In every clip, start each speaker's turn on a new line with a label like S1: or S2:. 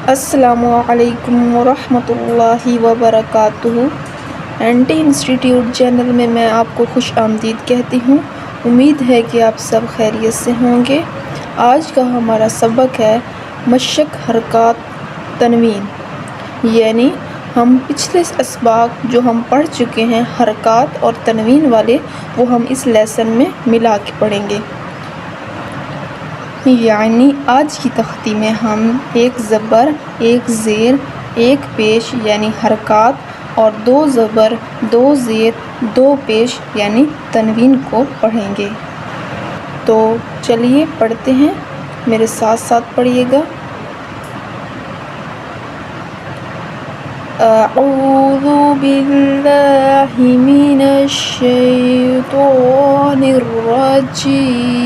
S1: السلام علیکم ورحمۃ اللہ وبرکاتہ۔ اینٹی انسٹیٹیوٹ چینل میں میں آپ کو خوش آمدید کہتی ہوں۔ امید ہے کہ آپ سب خیریت سے ہوں گے۔ آج کا ہمارا سبق ہے مشق حرکات تنوین، یعنی ہم پچھلے اسباق جو ہم پڑھ چکے ہیں حرکات اور تنوین والے، وہ ہم اس لیسن میں ملا کے پڑھیں گے۔ یعنی آج کی تختی میں ہم ایک زبر، ایک زیر، ایک پیش یعنی حرکات اور دو زبر، دو زیر، دو پیش یعنی تنوین کو پڑھیں گے۔ تو چلیے پڑھتے ہیں، میرے ساتھ ساتھ پڑھیے گا۔ اعوذ باللہ من الشیطان الرجیم،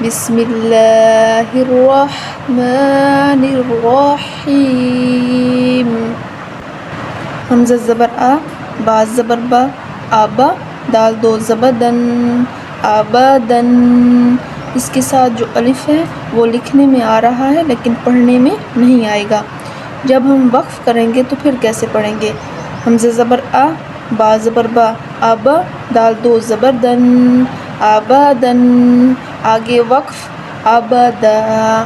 S1: بسم اللہ الرحمن الرحیم۔ حمزہ زبر آ، با زبر با، آبا، دال دو زبر دن، آبادن۔ اس کے ساتھ جو الف ہے وہ لکھنے میں آ رہا ہے لیکن پڑھنے میں نہیں آئے گا۔ جب ہم وقف کریں گے تو پھر کیسے پڑھیں گے؟ حمزہ زبر آ، با زبر با، آبا، دال دو زبر دن، آبادن، آگے وقف آبادا۔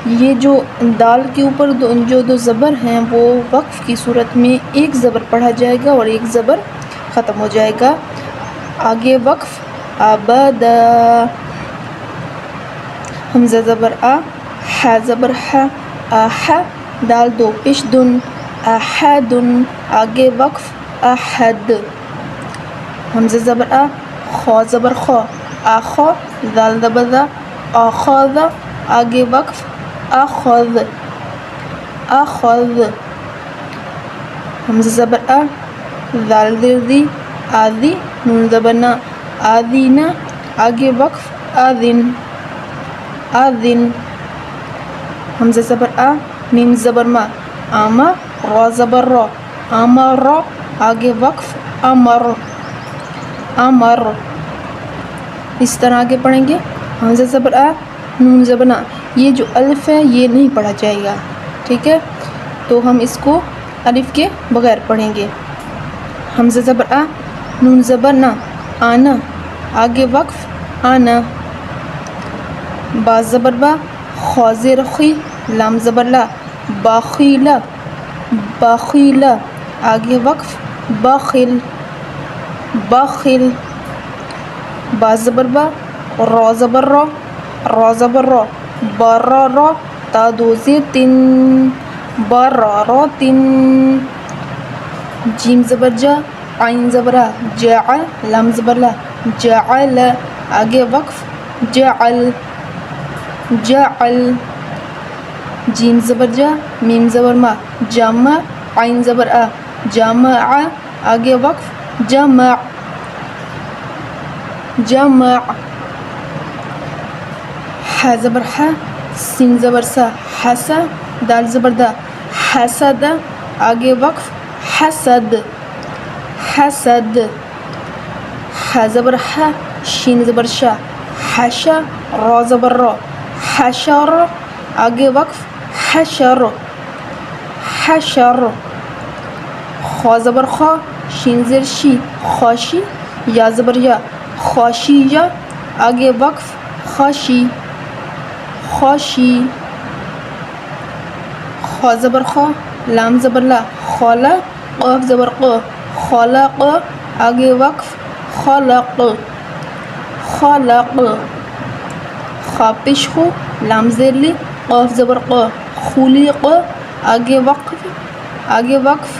S1: یہ جو دال کے اوپر جو دو زبر ہیں وہ وقف کی صورت میں ایک زبر پڑھا جائے گا اور ایک زبر ختم ہو جائے گا۔ آگے وقف آبادا۔ حمزہ زبر آ، حا زبر حا، آحا، دال دو پیش دن، احدن، آگے وقف احد۔ حمزہ زبر آ، خا زبر خا، آخا، دال زبر دا، آخذ، آگے وقف اخذ، اخذ۔ حمزہ زبر آ، دال زیر دی، آذی، نون زبر نا، آذینا، آگے وقف آذن، آذن۔ حمزہ زبر آ، میم زبر ما، آما، را زبر را، آمر، آگے وقف امر، امر۔ اس طرح آگے پڑھیں گے۔ حمزہ زبر آ، نون زبر نا، یہ جو الف ہے یہ نہیں پڑھا جائے گا، ٹھیک ہے؟ تو ہم اس کو الف کے بغیر پڑھیں گے۔ حمزہ زبر آ، نون زبر نا، آنا، آگے وقف آنا۔ با زبر با، خا زیر خی، لام زبر لا، باخیلا، باخیلا، آگے وقف باخل، باخل۔ با زبر با، را زبر را، را زبر را، بارا را، تا دو زیر تن، بارا تن۔ جیم زبر جا، عین زبر آ، جا، لام زبر لا، جعل، آگے وقف جعل، جعل۔ جیم زبر جا، میم زبر ما، جامع، عین زبر آ، جامع، آگے وقف جمع، جمع۔ حا زبر حا، سین زبر سا، حسا، دال زبر دا، حسد، آگے وقف حسد، حسد۔ حا زبر حا، شین زبر شا، حشا، را زبر را، حشر، آگے وقف حشر، حشر۔ خا زبر خا، شین زیر شی، خاشی، یا زبر یا، خاشیہ، آگے وقف خاشی، خاشی۔ خا زبر خا، لام زبر لا، خالا، قاف زبر قا، خالق، آگے وقف خالق، خالق۔ خا پیش خو، لام زیر لی، قاف زبر قا، خلق، آگے وقف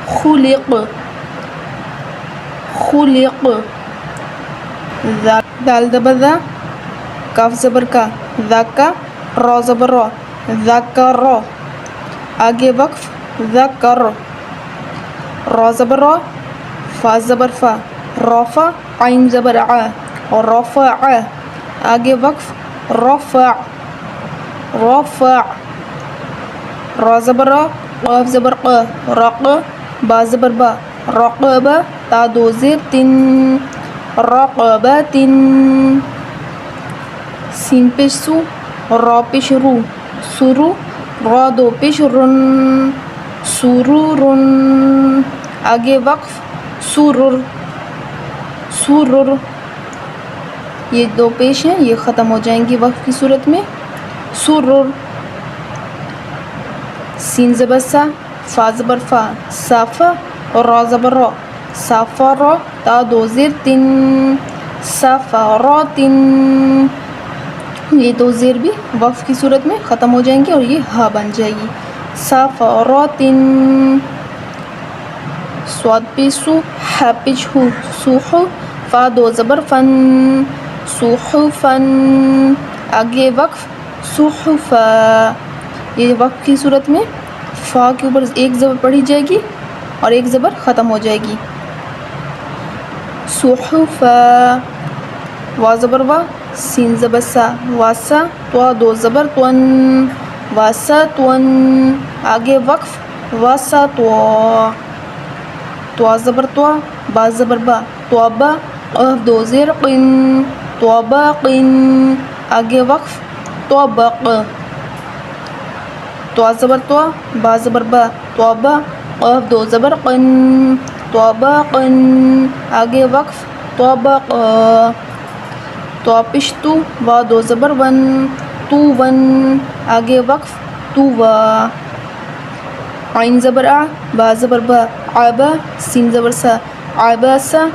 S1: خلق، خلق۔ دال زبر دا، کاف زبر کا، ذاکا، را زبر را، ذاکر، آگے وقف ذکر، را زبر را، فا زبر فا، رفع، عین زبر ع، رفع، آگے وقف رفع، رفع۔ را زبر را، قاف زبر قا، رق، با زبر با، رقب، تا دو زیر تن، رقبتن۔ سین پیش سو، را پیش رو، سرو، را دو پیش رن، سرورن، آگے وقف سرر، سرر، یہ دو پیش ہیں یہ ختم ہو جائیں گی وقف کی صورت میں. سرر. سین زبر سا، فا زبر فا، صافا، اور را زبر را، صافارا، تا دو زیر تن، صافاراتن. یہ دو زیر بھی وقف کی صورت میں ختم ہو جائیں گے اور یہ ہا بن جائے گی. صافاراتن. سواد پہ سو، ہا پچ ہو، سوحو، فا دو زبر فن، سوحفن، آگے وقف صحفا. یہ وقف کی صورت میں فا کے اوپر ایک زبر پڑھی جائے گی اور ایک زبر ختم ہو جائے گی. صحفا. وا زبر وا، سین زبر سا، واسا، توا دو زبر تون، واسا تون، آگے وقف واسا توا. توا زبر توا، با زبر با، توابا، قاف دو زیر قن، تواباقن، آگے وقف توابق. توا زبر توا، با زبر با، توابا، قاف دو زبر قن، تواباقن، آگے وقف توابق. توا پشتو، وا دو زبر ون، تو ون، آگے وقف توا. عین زبر آ، با زبر با، آبا، سین زبر سا، آباسا،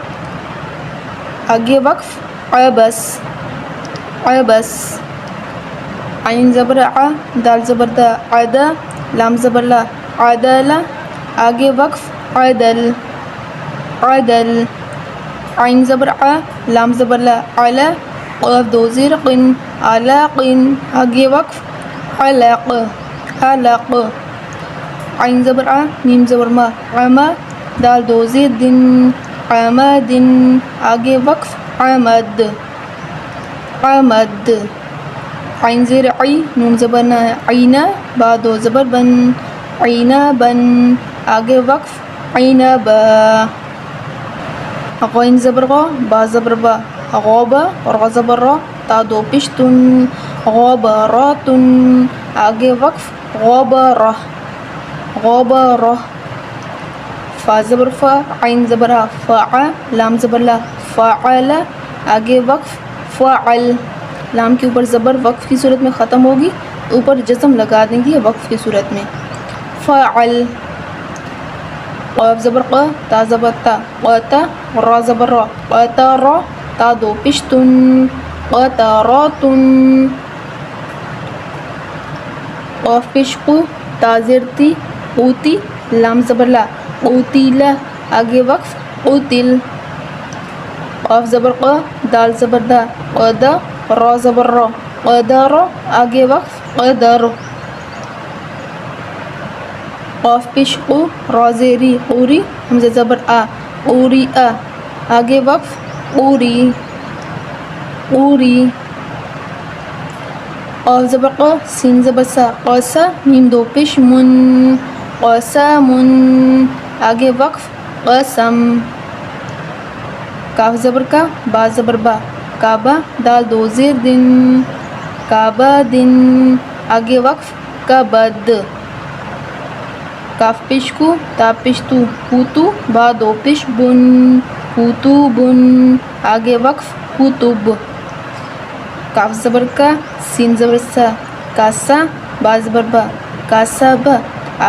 S1: آگے وقف عبس، عبس. عین زبر آ، دال زبر دا، عدا، لام زبر لا، عدالا، آگے وقف عدل، عدل. عین زبر آ، لام زبر لا، علا، قاف دو زیر قن، علاقن، آگے وقف علق، علق. عین زبر آ، میم زبر ما، عما، دال دو زیر دن، عمادن، آگے وقف عمد، عمد. عین زیر عی، نون زبر نا، عینا، با دو زبر بن، عینا بن، آگے وقف عینبا. غین زبر غا، با زبر با، غابا، را زبر را، تا دو پشتن، غاباراتن، آگے وقف غابارہ، غابارہ. فا زبر فا، عین زبر آ، فاعا، لام زبر لا، فاعلا، آگے وقف فاعل. لام کے اوپر زبر وقف کی صورت میں ختم ہوگی، اوپر جزم لگا دیں گے وقف کی صورت میں. فاعل. قاف زبر قا، تا زبر تا، قاتا، را زبر را، قاتارا، تا دو پشتن، قاتاراتن. قاف پیش قو، تا زیر تی، قوتی، لام زبر لا، قوتیلا، آگے وقف قوتل. قاف زبر قا، دال زبر دا، قدا، را زبر را، قدارا، آگے وقف قدر. قاف پیش قو، را زیری، قوری، حمزہ زبر آ، قوری آ، آگے وقف قوری، قوری. قاف زبر قا، سین زبر سا، قاسا، میم دو پیش من، قاسامن، آگے وقف قسم. کاف زبر کا، با زبر با، کعبہ، دال دو زیر دن، کعبہ دن، آگے وقف کبد. کاف پیش کو، تا پیش تو، کوتو، با دو پیش بن، کوتو بن، آگے وقف کتب. کاف زبر کا، سین زبر سا، کاسا، با زبر با، کاسب،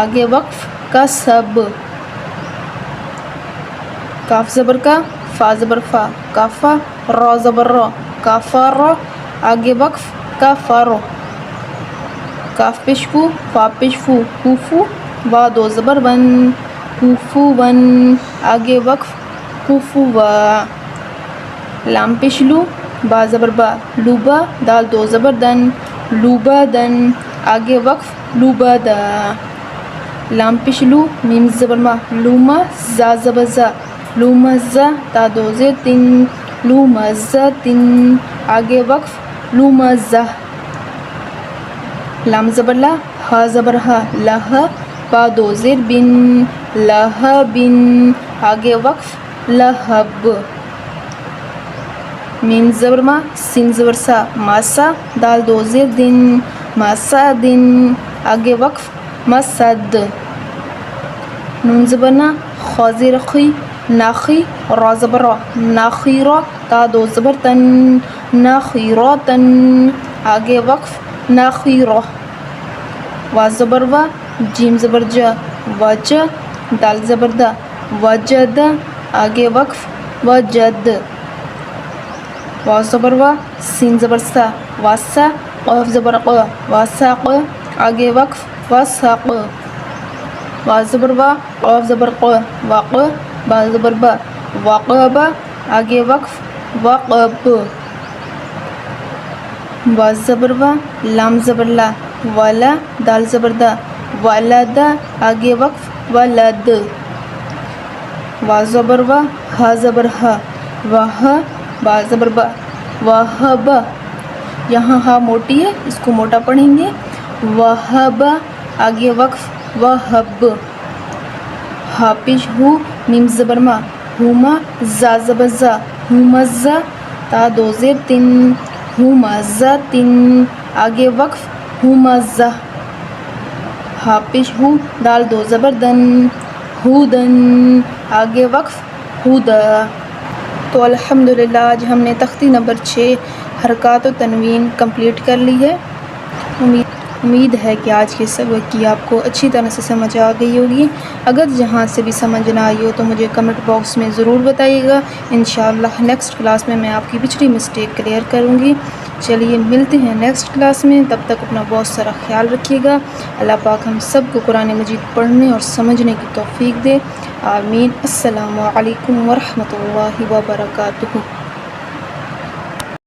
S1: آگے وقف کسب. کاف زبر کا، فا زبر فا، کافا، را زبر را، کافارا، آگے وقف کفر. کاف پیش کو، فا پیش فو، کوفو، با دو زبر ون، کوفو ون، آگے وقف کوفوا. لام پیش لو، با زبر با، لوبا، دال دو زبر دن، لوبا دن، آگے وقف لوبادا. لام پیش لو، میم زبر ما، لوما، زا زبر زا، لومزا، تا دو زیر تن، لومزتن، آگے وقف لومزہ. لام زبر لا، ہا زبر ہا، لہا، با دو زیر بن، لہبن، آگے وقف لہب. میم زبر ما، سین زبر سا، ماسا، دال دو زیر دن، مسدن آگے وقف مسد نون زبر نا خا زیر خی ناخی را زبر را ناخیرا تا دو زبر تن ناخیراتن آگے وقف ناخیرہ وا زبر وا جیم زبر جا وج دال زبر دا وجد آگے وقف وجد وا زبر وا سین زبر سا واسا قاف زبر ق واساق آگے وقف واساق وا زبر وا قاف زبر ق وق با زبر با وقب آگے وقف وقب وا زبر وا لام زبر لا والا دال زبر دا ولد آگے وقف ولد وا زبر وا ہا زبر ہا واہ با زبر با وہب یہاں ہا موٹی ہے اس کو موٹا پڑھیں گے وہب آگے وقف وہب ہا پیش ہو میم زبر ما ہوما زا زبر زا ہومزا تا دو زیر تن ہومزا تن آگے وقف ہومزا ہا پیش ہو دال دو زبر دن ہودن آگے وقف ہودا تو الحمدللہ آج ہم نے تختی نمبر 6 حرکات و تنوین کمپلیٹ کر لی ہے۔ امید ہے کہ آج کے سبق کی آپ کو اچھی طرح سے سمجھ آ گئی ہوگی۔ اگر جہاں سے بھی سمجھ نہ آئی ہو تو مجھے کمنٹ باکس میں ضرور بتائیے گا۔ انشاءاللہ نیکسٹ کلاس میں آپ کی پچھلی مسٹیک کلیئر کروں گی۔ چلیے ملتے ہیں نیکسٹ کلاس میں، تب تک اپنا بہت سارا خیال رکھیے گا۔ اللہ پاک ہم سب کو قرآن مجید پڑھنے اور سمجھنے کی توفیق دے، آمین۔ السلام علیکم ورحمۃ اللہ وبرکاتہ۔